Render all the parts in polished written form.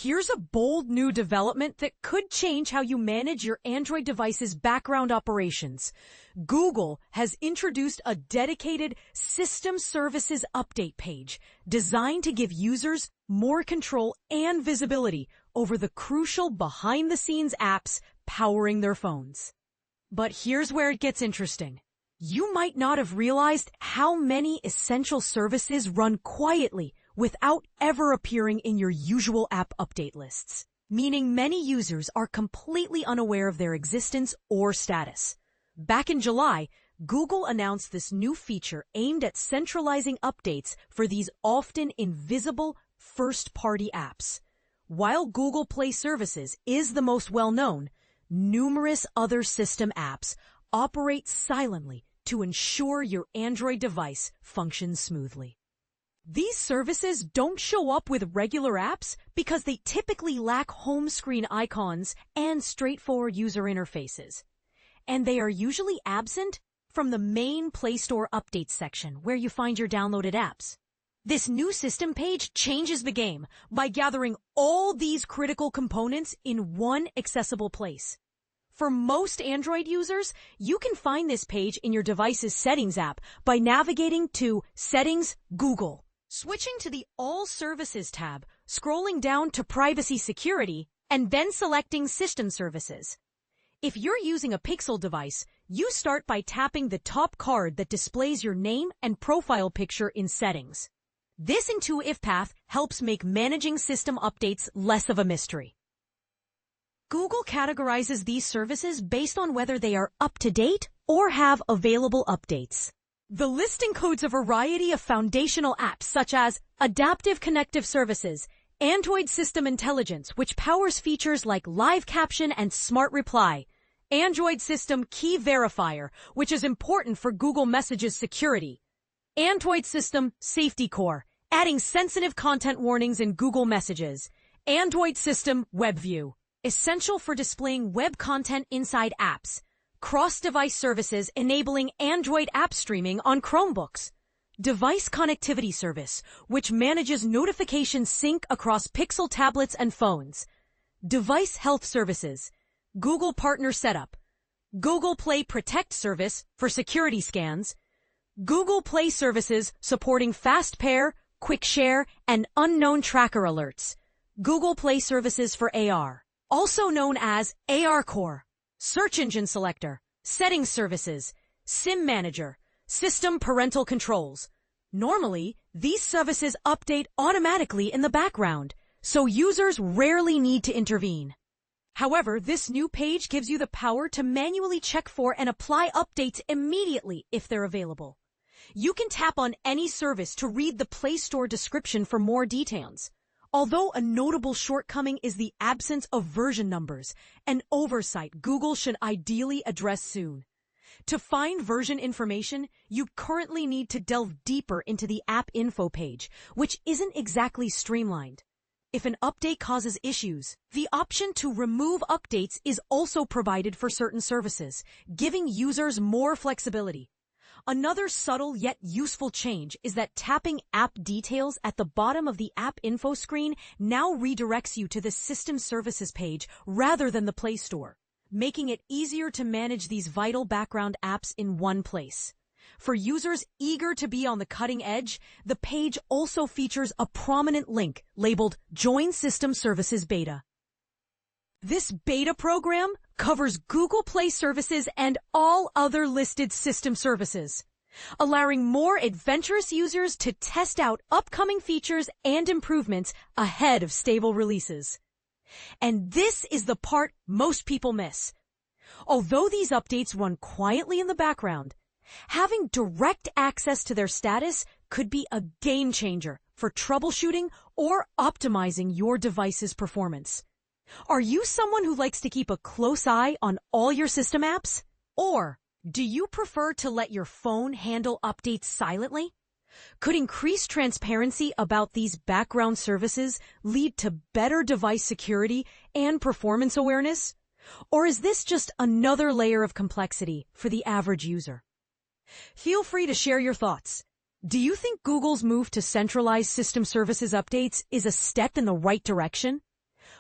Here's a bold new development that could change how you manage your Android device's background operations. Google has introduced a dedicated System Services Update page designed to give users more control and visibility over the crucial behind-the-scenes apps powering their phones. But here's where it gets interesting. You might not have realized how many essential services run quietly without ever appearing in your usual app update lists, meaning many users are completely unaware of their existence or status. Back in July, Google announced this new feature aimed at centralizing updates for these often invisible first-party apps. While Google Play Services is the most well-known, numerous other system apps operate silently to ensure your Android device functions smoothly. These services don't show up with regular apps because they typically lack home screen icons and straightforward user interfaces. And they are usually absent from the main Play Store updates section where you find your downloaded apps. This new system page changes the game by gathering all these critical components in one accessible place. For most Android users, you can find this page in your device's Settings app by navigating to Settings, Google, switching to the All Services tab, scrolling down to Privacy Security, and then selecting System Services. If you're using a Pixel device, you start by tapping the top card that displays your name and profile picture in Settings. This intuitive path helps make managing system updates less of a mystery. Google categorizes these services based on whether they are up-to-date or have available updates. The list encodes a variety of foundational apps such as Adaptive Connective Services, Android System Intelligence, which powers features like Live Caption and Smart Reply, Android System Key Verifier, which is important for Google Messages security, Android System Safety Core, adding sensitive content warnings in Google Messages, Android System WebView, essential for displaying web content inside apps, cross-device services enabling Android app streaming on Chromebooks, Device Connectivity Service, which manages notification sync across Pixel tablets and phones, Device Health Services, Google Partner Setup, Google Play Protect Service for security scans, Google Play Services supporting Fast Pair, Quick Share, and Unknown Tracker alerts, Google Play Services for AR, also known as AR Core, Search Engine Selector, Settings Services, SIM Manager, System Parental Controls. Normally, these services update automatically in the background, so users rarely need to intervene. However, this new page gives you the power to manually check for and apply updates immediately if they're available. You can tap on any service to read the Play Store description for more details. Although a notable shortcoming is the absence of version numbers, an oversight Google should ideally address soon. To find version information, you currently need to delve deeper into the app info page, which isn't exactly streamlined. If an update causes issues, the option to remove updates is also provided for certain services, giving users more flexibility. Another subtle yet useful change is that tapping app details at the bottom of the app info screen now redirects you to the System Services page rather than the Play Store, making it easier to manage these vital background apps in one place. For users eager to be on the cutting edge, the page also features a prominent link labeled Join System Services Beta. This beta program covers Google Play Services and all other listed system services, allowing more adventurous users to test out upcoming features and improvements ahead of stable releases. And this is the part most people miss. Although these updates run quietly in the background, having direct access to their status could be a game changer for troubleshooting or optimizing your device's performance. Are you someone who likes to keep a close eye on all your system apps? Or do you prefer to let your phone handle updates silently? Could increased transparency about these background services lead to better device security and performance awareness? Or is this just another layer of complexity for the average user? Feel free to share your thoughts. Do you think Google's move to centralize system services updates is a step in the right direction?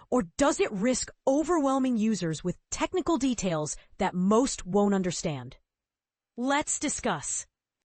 Or does it risk overwhelming users with technical details that most won't understand? Let's discuss.